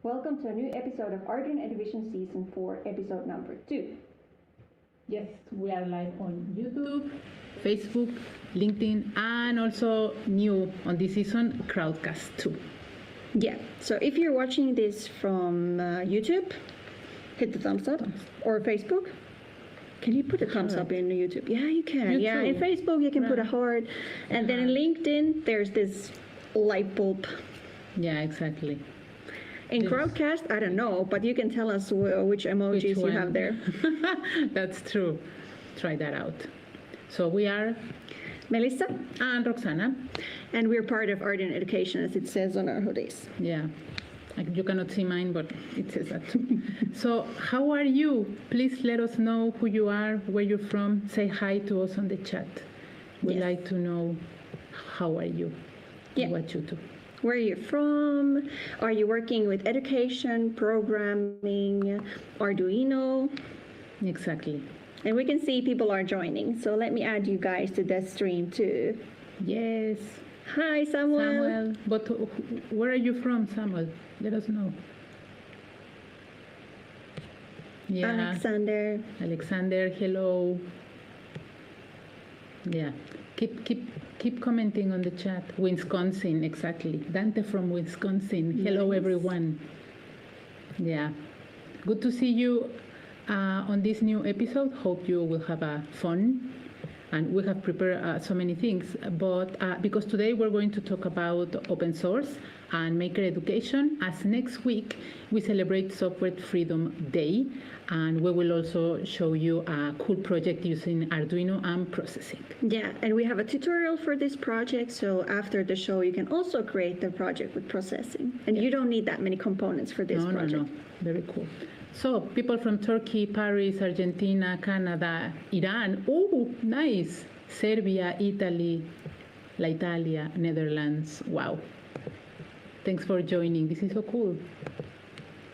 Welcome to a new episode of Arduino EDUvision Season 4, episode number 2. Yes, we are live on YouTube, Facebook, LinkedIn, and also new on this season, Crowdcast too. Yeah, so if you're watching this from YouTube, hit the thumbs up, or Facebook. Can you put a thumbs up in YouTube? Yeah, you can. Yeah, in Facebook you can put a heart, and then in LinkedIn there's this light bulb. Yeah, exactly. In Crowdcast, I don't know, but you can tell us which emojis you have there. That's true. Try that out. So we are Melissa and Roxana. And we're part of Arduino Education, as it says on our hoodies. Yeah. You cannot see mine, but it says that too. So how are you? Please let us know who you are, where you're from. Say hi to us on the chat. We'd like to know how are you and what you do. Where are you from? Are you working with education, programming, Arduino? Exactly. And we can see people are joining. So let me add you guys to that stream too. Yes. Hi, Samuel. But where are you from, Samuel? Let us know. Yeah. Alexander, hello. Yeah. Keep commenting on the chat. Wisconsin, exactly. Dante from Wisconsin. Hello, everyone. Yeah. Good to see you on this new episode. Hope you will have a fun. And we have prepared so many things, but because today we're going to talk about open source and maker education, as next week we celebrate Software Freedom Day, and we will also show you a cool project using Arduino and processing. Yeah, and we have a tutorial for this project, so after the show you can also create the project with processing. And you don't need that many components for this project. No, very cool. So, people from Turkey, Paris, Argentina, Canada, Iran, oh, nice, Serbia, Italy, La Italia, Netherlands, wow. Thanks for joining, this is so cool.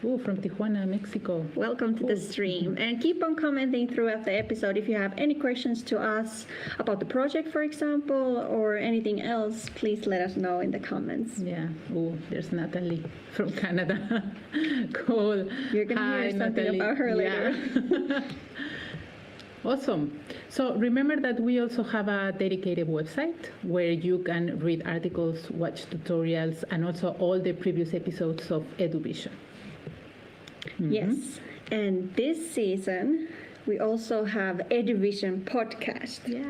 Oh, from Tijuana, Mexico. Welcome to the stream. And keep on commenting throughout the episode if you have any questions to us about the project, for example, or anything else. Please let us know in the comments. Yeah. Oh, there's Natalie from Canada. Cool. You're going to hear something Natalie. About her later. Yeah. Awesome. So remember that we also have a dedicated website where you can read articles, watch tutorials, and also all the previous episodes of EDUvision. Mm-hmm. Yes, and this season we also have EDUvision podcast. Yeah.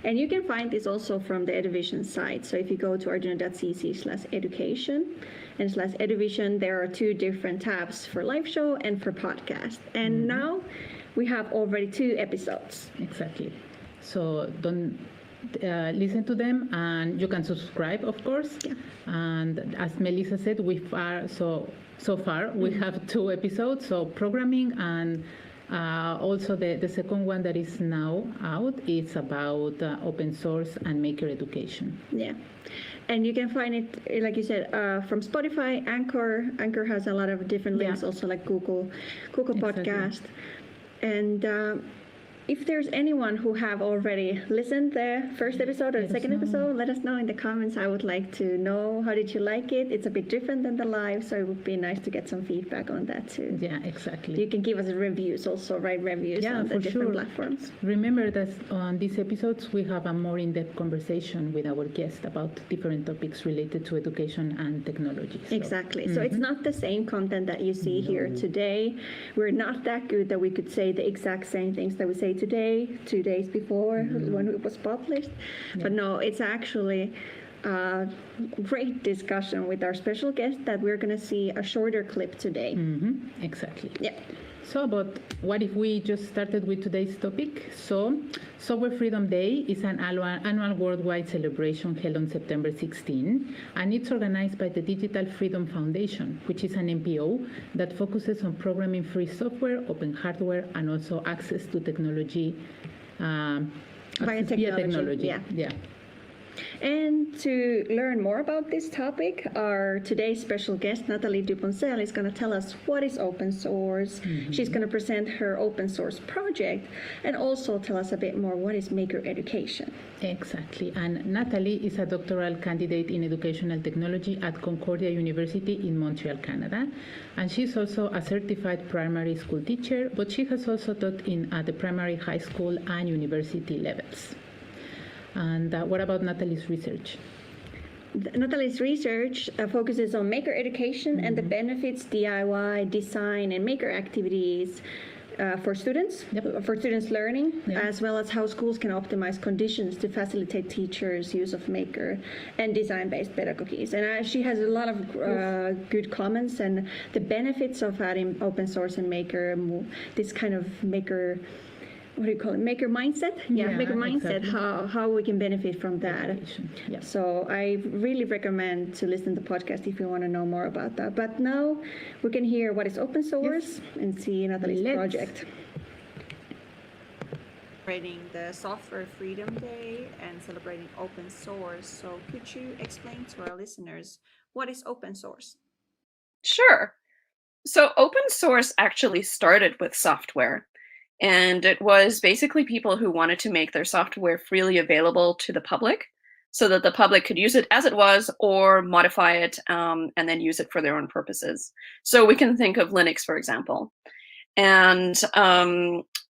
And you can find this also from the EDUvision site. So if you go to arduino.cc/education and /EDUvision, there are two different tabs for live show and for podcast. And now we have already 2 episodes. Exactly. So don't listen to them, and you can subscribe, of course. Yeah. And as Melissa said, so far we have 2 episodes, so programming, and also the second one that is now out is about open source and maker education. Yeah. And you can find it, like you said, from Spotify, Anchor. Anchor has a lot of different links, also like Google Podcast. And if there's anyone who have already listened the first episode or the second episode, let us know in the comments. I would like to know, how did you like it? It's a bit different than the live, so it would be nice to get some feedback on that too. Yeah, exactly. You can give us reviews also, write reviews on the different platforms. Remember that on these episodes we have a more in-depth conversation with our guests about different topics related to education and technology. So. Exactly. So it's not the same content that you see here today. We're not that good that we could say the exact same things that we say today, 2 days before when it was published. Yeah. But no, it's actually a great discussion with our special guest that we're going to see a shorter clip today. Exactly. Yeah. So, but what if we just started with today's topic? So, Software Freedom Day is an annual worldwide celebration held on September 16, and it's organized by the Digital Freedom Foundation, which is an NPO that focuses on programming free software, open hardware, and also access to technology, via technology. Yeah. And to learn more about this topic, our today's special guest, Nathalie Duponsel, is going to tell us what is open source. She's going to present her open source project and also tell us a bit more what is maker education. Exactly. And Natalie is a doctoral candidate in educational technology at Concordia University in Montreal, Canada. And she's also a certified primary school teacher, but she has also taught at the primary, high school, and university levels. And what about Natalie's research? Natalie's research focuses on maker education and the benefits DIY, design, and maker activities for students, for students' learning, as well as how schools can optimize conditions to facilitate teachers' use of maker and design-based pedagogies. And she has a lot of good comments and the benefits of adding open source and maker, this kind of maker, what do you call it? Maker mindset? Maker mindset, exactly. How we can benefit from that. Yeah. So I really recommend to listen to the podcast if you want to know more about that. But now we can hear what is open source and see Nathalie's project. Celebrating the Software Freedom Day and celebrating open source. So could you explain to our listeners what is open source? Sure. So open source actually started with software. And it was basically people who wanted to make their software freely available to the public so that the public could use it as it was or modify it and then use it for their own purposes. So we can think of Linux, for example. And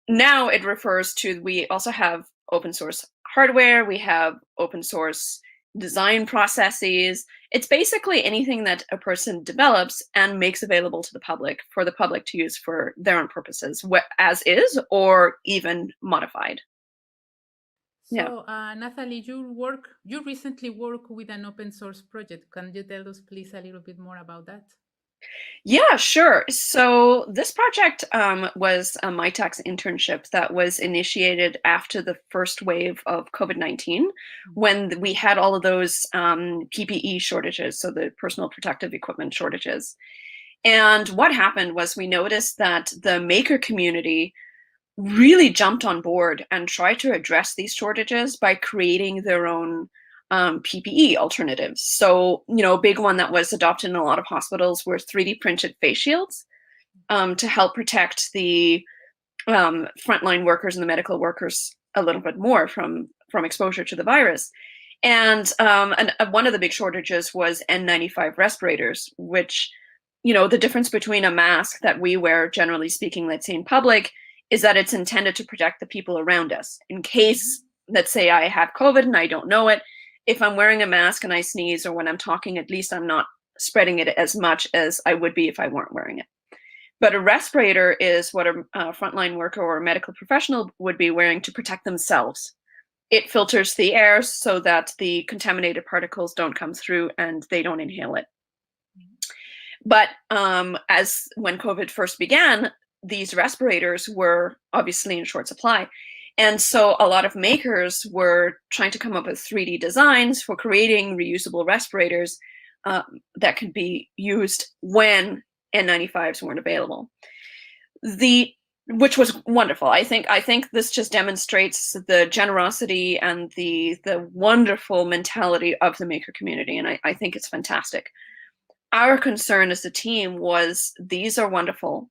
now it refers to, we also have open source hardware, we have open source design processes. It's basically anything that a person develops and makes available to the public for the public to use for their own purposes, as is or even modified. So, Nathalie, you recently worked with an open source project. Can you tell us, please, a little bit more about that? Yeah, sure. So this project was a MyTax internship that was initiated after the first wave of COVID-19, when we had all of those PPE shortages, so the personal protective equipment shortages. And what happened was we noticed that the maker community really jumped on board and tried to address these shortages by creating their own PPE alternatives. So, a big one that was adopted in a lot of hospitals were 3D printed face shields to help protect the frontline workers and the medical workers a little bit more from exposure to the virus. And one of the big shortages was N95 respirators, which, the difference between a mask that we wear, generally speaking, let's say in public, is that it's intended to protect the people around us. In case, let's say I have COVID and I don't know it, if I'm wearing a mask and I sneeze or when I'm talking, at least I'm not spreading it as much as I would be if I weren't wearing it. But a respirator is what a frontline worker or a medical professional would be wearing to protect themselves. It filters the air so that the contaminated particles don't come through and they don't inhale it. But as when COVID first began, these respirators were obviously in short supply. And so a lot of makers were trying to come up with 3D designs for creating reusable respirators that could be used when N95s weren't available. Which was wonderful. I think this just demonstrates the generosity and the wonderful mentality of the maker community, and I think it's fantastic. Our concern as a team was these are wonderful,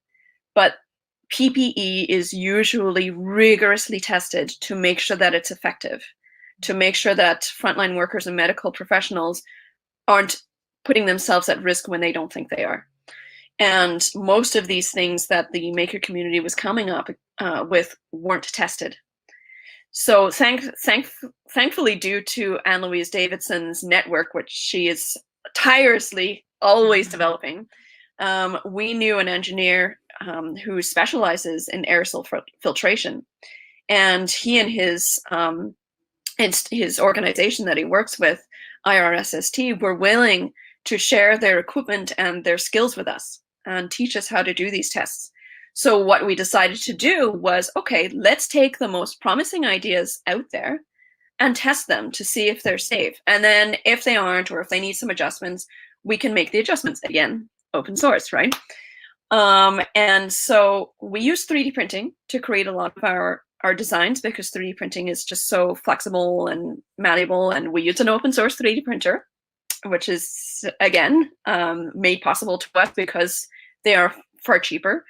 but PPE is usually rigorously tested to make sure that it's effective, to make sure that frontline workers and medical professionals aren't putting themselves at risk when they don't think they are. And most of these things that the maker community was coming up with weren't tested. So thankfully, due to Anne-Louise Davidson's network, which she is tirelessly always developing, we knew an engineer who specializes in aerosol filtration, and he and his organization that he works with, IRSST, were willing to share their equipment and their skills with us and teach us how to do these tests. So what we decided to do was, okay, let's take the most promising ideas out there and test them to see if they're safe. And then if they aren't, or if they need some adjustments, we can make the adjustments. Again, open source, right? And so we use 3D printing to create a lot of our our designs because 3D printing is just so flexible and malleable, and we use an open source 3D printer, which is, again, made possible to us because they are far cheaper.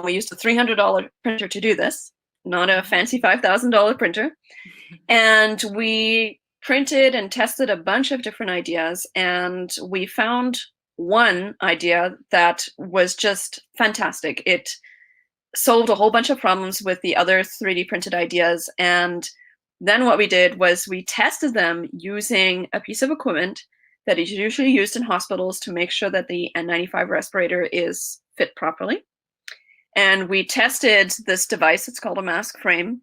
We used a $300 printer to do this, not a fancy $5,000 printer. And we printed and tested a bunch of different ideas, and we found one idea that was just fantastic. It solved a whole bunch of problems with the other 3D printed ideas. And then what we did was we tested them using a piece of equipment that is usually used in hospitals to make sure that the N95 respirator is fit properly. And we tested this device, it's called a mask frame,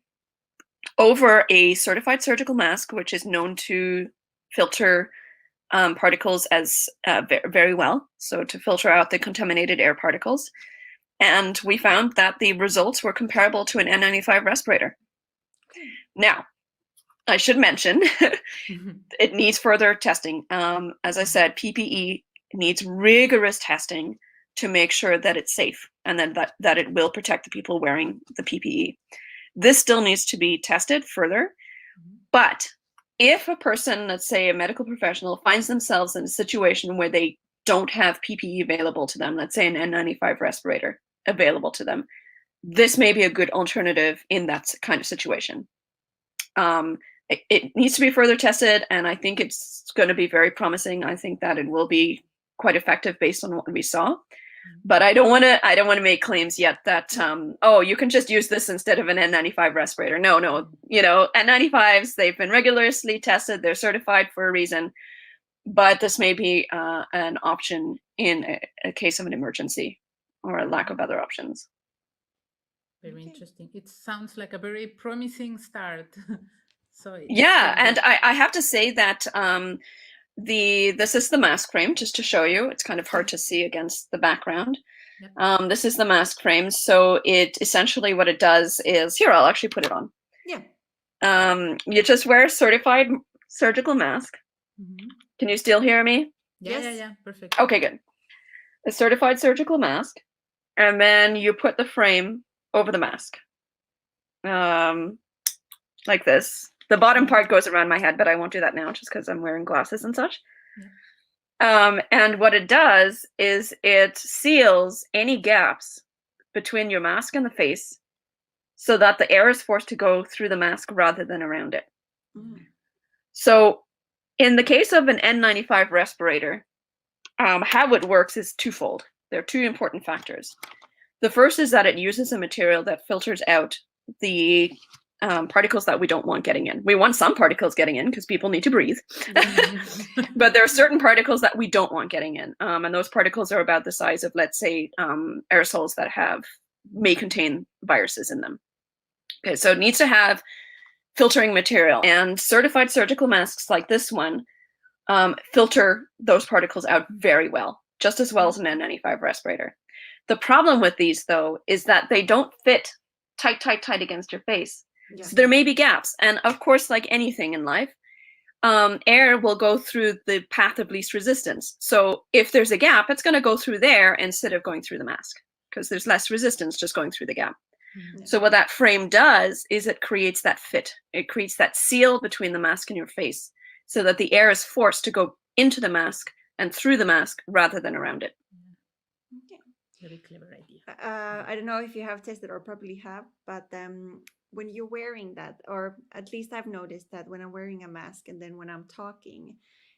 over a certified surgical mask, which is known to filter particles as very well, so to filter out the contaminated air particles. And we found that the results were comparable to an N95 respirator. Now, I should mention, it needs further testing. As I said, PPE needs rigorous testing to make sure that it's safe and that it will protect the people wearing the PPE. This still needs to be tested further. But if a person, let's say a medical professional, finds themselves in a situation where they don't have PPE available to them, let's say an N95 respirator available to them, this may be a good alternative in that kind of situation. It needs to be further tested, and I think it's going to be very promising. I think that it will be quite effective based on what we saw. But I don't want to make claims yet that oh, you can just use this instead of an N95 respirator. No, you know, N95s, they've been rigorously tested, they're certified for a reason. But this may be an option in a case of an emergency or a lack of other options. Very interesting. It sounds like a very promising start. So yeah, and I have to say that this is the mask frame, just to show you. It's kind of hard to see against the background. Yep. This is the mask frame. So it essentially what it does is, here, I'll actually put it on. Yeah. You just wear a certified surgical mask. Mm-hmm. Can you still hear me? Yeah, perfect. Okay, good. A certified surgical mask, and then you put the frame over the mask, like this. The bottom part goes around my head, but I won't do that now just because I'm wearing glasses and such. Yeah. And what it does is it seals any gaps between your mask and the face so that the air is forced to go through the mask rather than around it. Mm. So in the case of an N95 respirator, how it works is twofold. There are two important factors. The first is that it uses a material that filters out the particles that we don't want getting in. We want some particles getting in because people need to breathe. But there are certain particles that we don't want getting in. And those particles are about the size of, let's say, aerosols that may contain viruses in them. Okay, so it needs to have filtering material. And certified surgical masks like this one filter those particles out very well, just as well as an N95 respirator. The problem with these, though, is that they don't fit tight against your face. Yeah. So there may be gaps. And of course, like anything in life, air will go through the path of least resistance. So if there's a gap, it's going to go through there instead of going through the mask because there's less resistance just going through the gap. Mm-hmm. So what that frame does is it creates that fit. It creates that seal between the mask and your face so that the air is forced to go into the mask and through the mask rather than around it. Okay. Very clever idea. I don't know if you have tested or probably have, but when you're wearing that, or at least I've noticed that when I'm wearing a mask and then when I'm talking,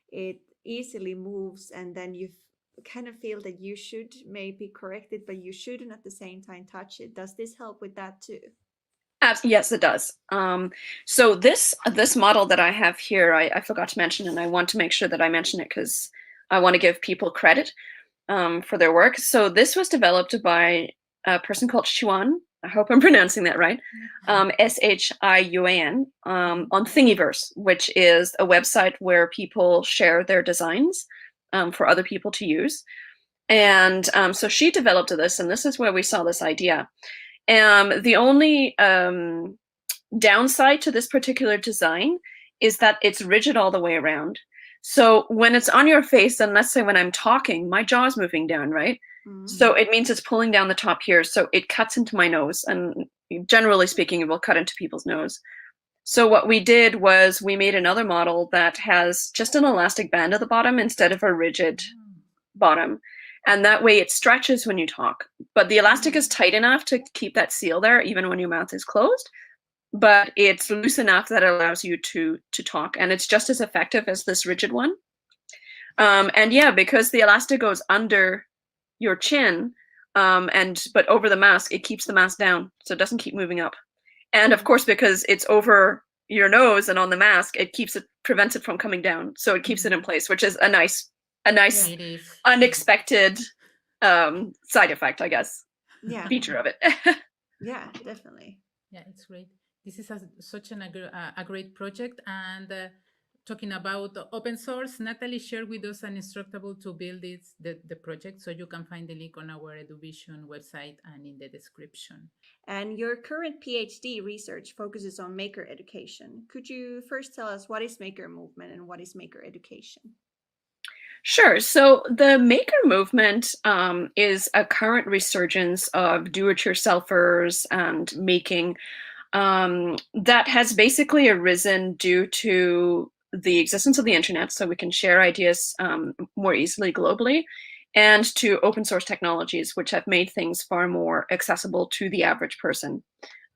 it easily moves, and then you kind of feel that you should maybe correct it, but you shouldn't at the same time touch it. Does this help with that too? Yes, it does. So this model that I have here, I forgot to mention, and I want to make sure that I mention it because I want to give people credit for their work. So this was developed by a person called Xuan. I hope I'm pronouncing that right. Shiuan on Thingiverse, which is a website where people share their designs for other people to use. And so she developed this, and this is where we saw this idea. The only downside to this particular design is that it's rigid all the way around. So when it's on your face, and let's say when I'm talking, my jaw's moving down, right? Mm-hmm. So it means it's pulling down the top here. So it cuts into my nose. And generally speaking, it will cut into people's nose. So what we did was we made another model that has just an elastic band at the bottom instead of a rigid bottom. And that way it stretches when you talk. But the elastic is tight enough to keep that seal there even when your mouth is closed. But it's loose enough that it allows you to talk. And it's just as effective as this rigid one. And yeah, because the elastic goes under your chin, but over the mask, it keeps the mask down. So it doesn't keep moving up. And of course, because it's over your nose and on the mask, it prevents it from coming down. So it keeps it in place, which is a nice unexpected side effect, I guess. Yeah. Feature of it. Yeah, definitely. Yeah, it's great. This is such a great project. And talking about open source, Natalie shared with us an instructable to build the project. So you can find the link on our EDUvision website and in the description. And your current PhD research focuses on maker education. Could you first tell us what is maker movement and what is maker education? Sure. So the maker movement is a current resurgence of do-it-yourselfers and making that has basically arisen due to the existence of the internet, so we can share ideas more easily globally, and to open source technologies, which have made things far more accessible to the average person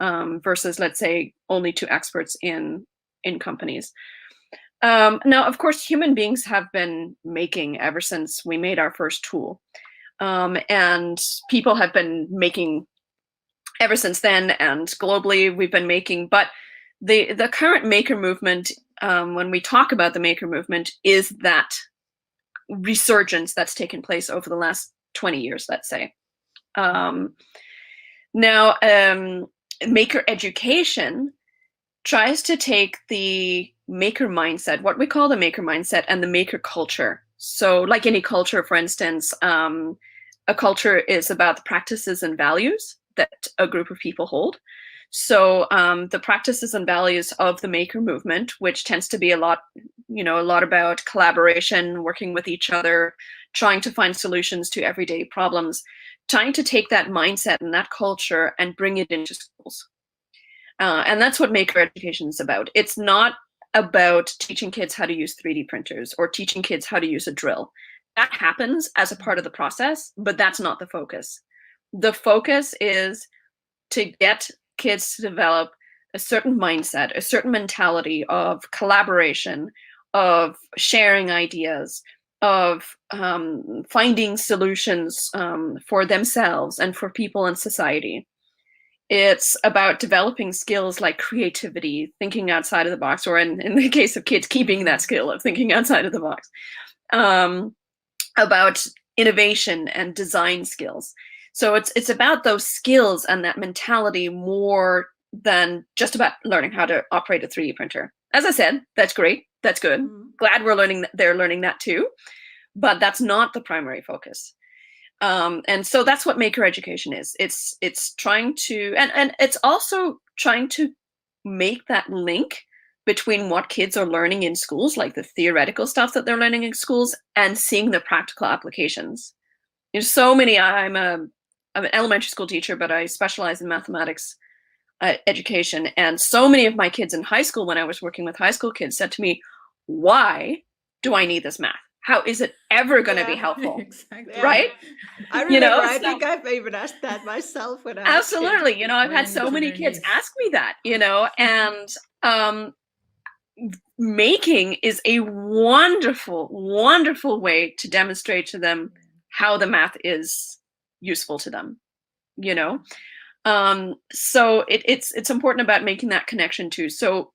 versus, let's say, only to experts in companies. Now, of course, human beings have been making ever since we made our first tool. And people have been making ever since then, and globally we've been making. But the current maker movement, when we talk about the maker movement, is that resurgence that's taken place over the last 20 years, let's say. Now, maker education tries to take the maker mindset, what we call the maker mindset, and the maker culture. So like any culture, for instance, a culture is about the practices and values that a group of people hold. So the practices and values of the maker movement, which tends to be a lot about collaboration, working with each other, trying to find solutions to everyday problems, trying to take that mindset and that culture and bring it into schools. And that's what maker education is about. It's not about teaching kids how to use 3D printers or teaching kids how to use a drill. That happens as a part of the process, but that's not the focus. The focus is to get kids to develop a certain mindset, a certain mentality of collaboration, of sharing ideas, of finding solutions for themselves and for people in society. It's about developing skills like creativity, thinking outside of the box, or in the case of kids, keeping that skill of thinking outside of the box. About innovation and design skills. So it's about those skills and that mentality more than just about learning how to operate a 3D printer. As I said, that's great. That's good. Glad they're learning that too. But that's not the primary focus. And so that's what maker education is. It's trying to, and it's also trying to make that link between what kids are learning in schools, like the theoretical stuff that they're learning in schools, and seeing the practical applications. There's so many. I'm an elementary school teacher, but I specialize in mathematics education. And so many of my kids in high school, when I was working with high school kids, said to me, "Why do I need this math? How is it ever going to be helpful?" Exactly. Right? I remember, I think I've even asked that myself when I was absolutely. You know, I've had so many kids ask me that, and making is a wonderful, wonderful way to demonstrate to them how the math is useful to them, so it's important about making that connection too. So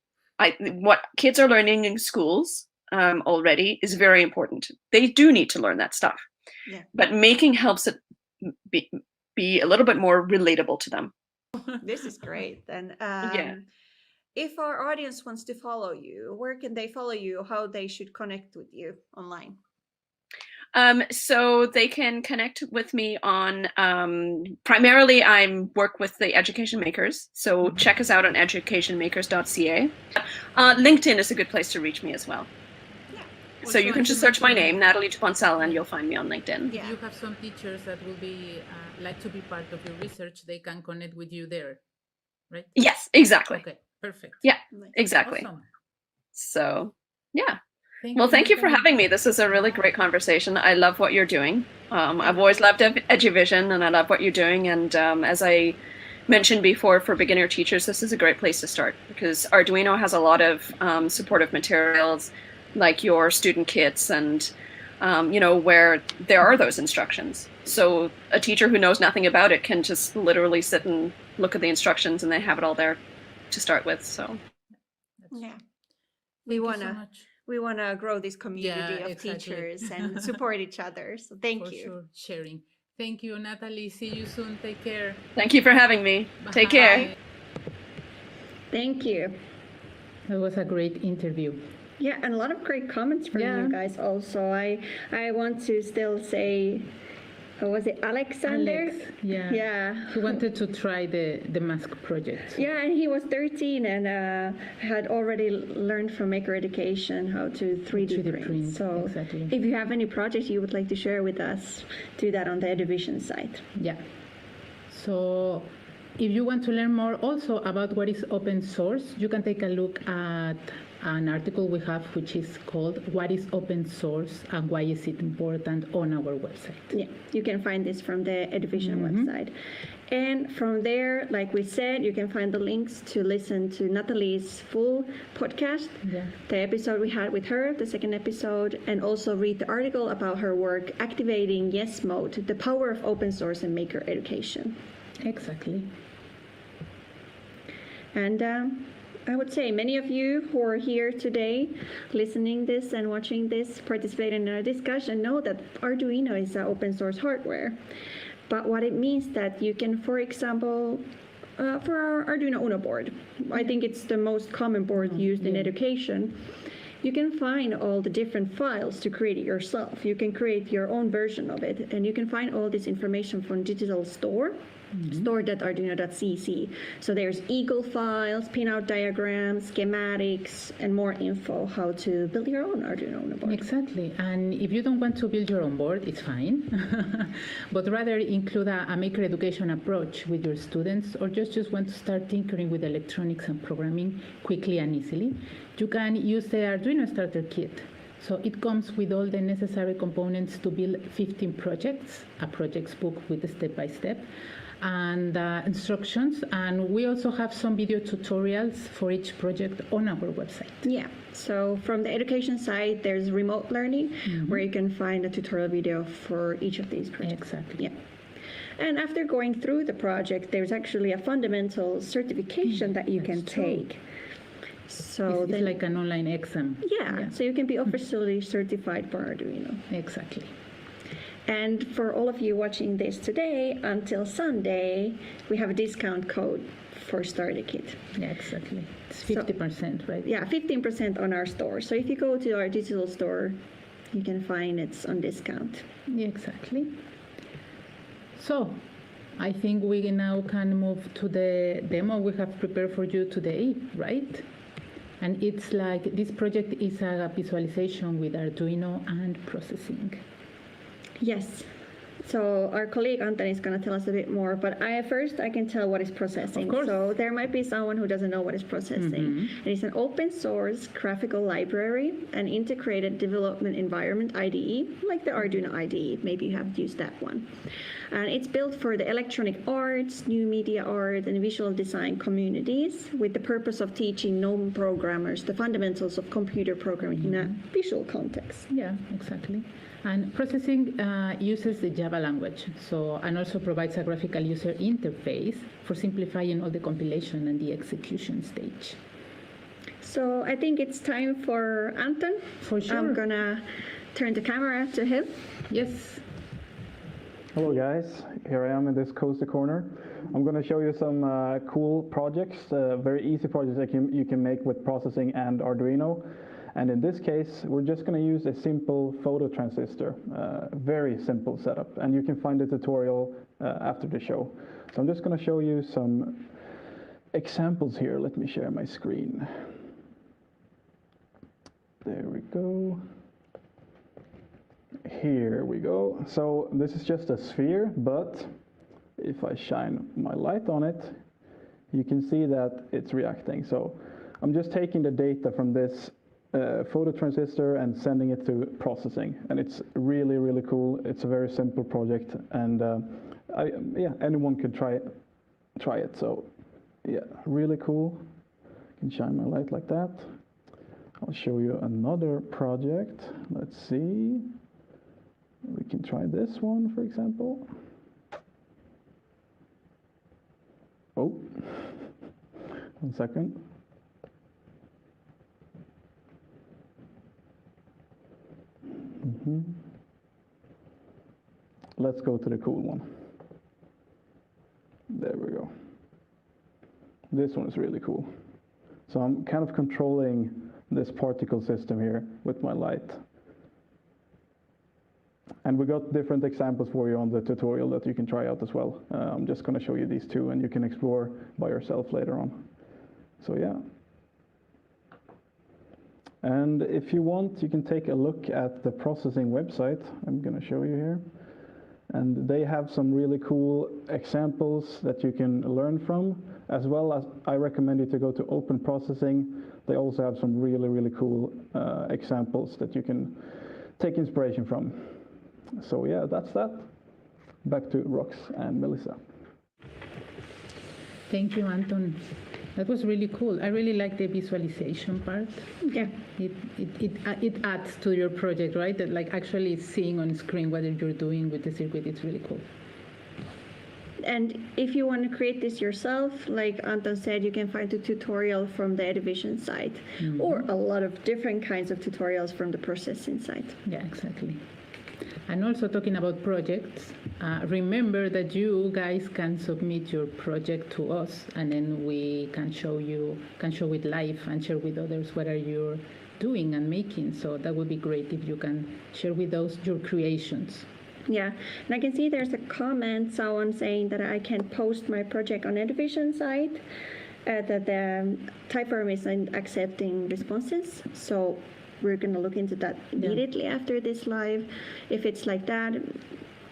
what kids are learning in schools already is very important. They do need to learn that stuff, but making helps it be a little bit more relatable to them. This is great. Then if our audience wants to follow you, where can they follow you? How they should connect with you online? So they can connect with me on, primarily I work with the education makers. So check us out on educationmakers.ca. LinkedIn is a good place to reach me as well. Yeah. So you can just search my name, Nathalie Duponsel, and you'll find me on LinkedIn. If you have some teachers that will be like to be part of your research, they can connect with you there. right? Yes, exactly. Okay, perfect. Yeah, Nice. exactly. Awesome. So, yeah. Thank Well, you, thank you for Natalie. having me. This is a really great conversation. I love what you're doing. I've always loved EDUvision, and I love what you're doing. And as I mentioned before, for beginner teachers, this is a great place to start because Arduino has a lot of supportive materials, like your student kits, and where there are those instructions. So a teacher who knows nothing about it can just literally sit and look at the instructions, and they have it all there to start with. So Yeah. Thank you so much. We wanna grow this community Yeah, of exactly. teachers and support each other. So thank For you. sure, sharing. Thank you, Natalie. See you soon. Take care. thank you for having me. Take care. Bye. Thank you. That was a great interview. Yeah, and a lot of great comments from Yeah. you guys also. I want to still say, what was it, Alexander? Alex, yeah. Yeah. He wanted to try the mask project. Yeah, and he was 13 and had already learned from Maker Education how to 3D print. So exactly. if you have any projects you would like to share with us, do that on the EDUvision site. Yeah. So if you want to learn more also about what is open source, you can take a look at an article we have which is called What is Open Source and Why is it Important on our website. Yeah, you can find this from the EDUvision website. And from there, like we said, you can find the links to listen to Nathalie's full podcast, the episode we had with her, the second episode, and also read the article about her work activating Yes Mode, the power of open source and maker education. Exactly. And I would say many of you who are here today listening this and watching this, participating in our discussion, know that Arduino is an open source hardware. But what it means that you can, for example, for our Arduino Uno board, I think it's the most common board used in education, you can find all the different files to create it yourself. You can create your own version of it, and you can find all this information from digital store, store.arduino.cc. So there's Eagle files, pinout diagrams, schematics, and more info how to build your own Arduino Uno board. Exactly. And if you don't want to build your own board, it's fine. But rather include a maker education approach with your students, or just want to start tinkering with electronics and programming quickly and easily, you can use the Arduino Starter Kit. So it comes with all the necessary components to build 15 projects, a projects book with a step-by-step, and instructions. And we also have some video tutorials for each project on our website. Yeah, so from the education side, there's remote learning, where you can find a tutorial video for each of these projects. Exactly. Yeah. And after going through the project, there's actually a fundamental certification that you can take. So it's like an online exam. Yeah, so you can be officially certified for Arduino. Exactly. And for all of you watching this today, until Sunday, we have a discount code for Starter Kit. Yeah, exactly. It's 50%, right? Yeah, 15% on our store. So if you go to our digital store, you can find it's on discount. Yeah, exactly. So I think we now can move to the demo we have prepared for you today, right? And it's like this project is a visualization with Arduino and processing. Yes. So our colleague Anton is going to tell us a bit more, but first I can tell what is processing. Of course. So there might be someone who doesn't know what is processing. And it's an open source graphical library, an integrated development environment IDE, like the Arduino IDE. Maybe you have used that one. And it's built for the electronic arts, new media art, and visual design communities with the purpose of teaching non-programmers the fundamentals of computer programming in a visual context. Yeah, exactly. And processing uses the Java language, and also provides a graphical user interface for simplifying all the compilation and the execution stage. So I think it's time for Anton. For sure. I'm gonna turn the camera to him. Yes. Hello guys, here I am in this cozy corner. I'm going to show you some cool projects, very easy projects that you can make with processing and Arduino. And in this case, we're just going to use a simple photo transistor, very simple setup. And you can find the tutorial after the show. So I'm just going to show you some examples here. Let me share my screen. There we go. Here we go. So this is just a sphere, but if I shine my light on it, you can see that it's reacting. So I'm just taking the data from this photo transistor and sending it to processing, and it's really, really cool. It's a very simple project, and anyone could try it. So yeah, really cool. I can shine my light like that. I'll show you another project. Let's see. We can try this one, for example. Oh, 1 second. Let's go to the cool one. There we go. This one is really cool. So I'm kind of controlling this particle system here with my light. And we got different examples for you on the tutorial that you can try out as well. I'm just going to show you these two, and you can explore by yourself later on. So yeah. And if you want, you can take a look at the processing website. I'm going to show you here. And they have some really cool examples that you can learn from, as well as I recommend you to go to Open Processing. They also have some really, really cool examples that you can take inspiration from. So yeah, that's that. Back to Rox and Melissa. Thank you, Anton. That was really cool. I really like the visualization part. Yeah. It adds to your project, right? That like actually seeing on screen what you're doing with the circuit, it's really cool. And if you want to create this yourself, like Anton said, you can find a tutorial from the EDUvision site, or a lot of different kinds of tutorials from the processing site. Yeah, exactly. And also talking about projects, remember that you guys can submit your project to us, and then we can show it live and share with others what are you doing and making. So that would be great if you can share with us your creations. Yeah, and I can see there's a comment, someone saying that I can post my project on EDUvision site, that the Typeform isn't accepting responses. So we're going to look into that immediately after this live. If it's like that,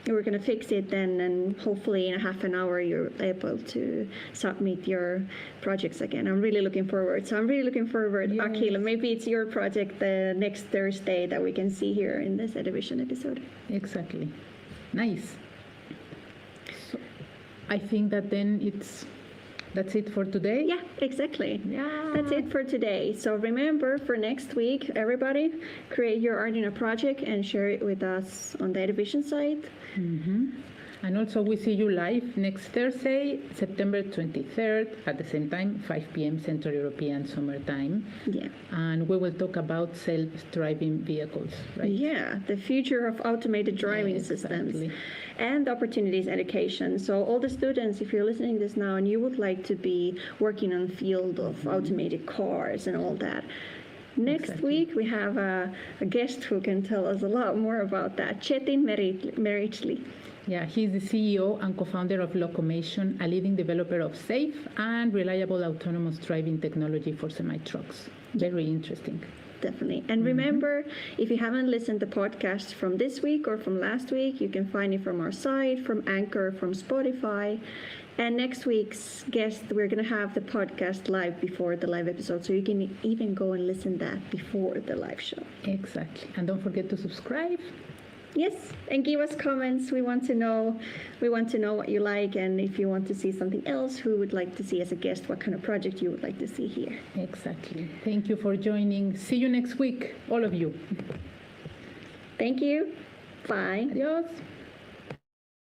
we're going to fix it then, and hopefully in a half an hour you're able to submit your projects again. I'm really looking forward. So I'm really looking forward, yes. Akila, maybe it's your project the next Thursday that we can see here in this EDUvision episode. Exactly. Nice. So I think that then that's it for today. Yeah, exactly. Yeah. That's it for today. So remember, for next week, everybody, create your Arduino project and share it with us on the EDUvision site. And also we see you live next Thursday, September 23rd, at the same time, 5 p.m. Central European Summer Time. Yeah. And we will talk about self-driving vehicles, right? Yeah, the future of automated driving systems and opportunities education. So all the students, if you're listening to this now and you would like to be working on the field of automated cars and all that, next week we have a guest who can tell us a lot more about that, Chetin Meritli. Yeah, he's the CEO and co-founder of Locomation, a leading developer of safe and reliable autonomous driving technology for semi-trucks. Very interesting. Definitely. And remember, if you haven't listened to podcasts from this week or from last week, you can find it from our site, from Anchor, from Spotify. And next week's guest, we're going to have the podcast live before the live episode, so you can even go and listen to that before the live show. Exactly. And don't forget to subscribe. Yes, and give us comments. We want to know what you like, and if you want to see something else, who would like to see as a guest, what kind of project you would like to see here. Exactly. Thank you for joining. See you next week, all of you. Thank you. Bye. Adios.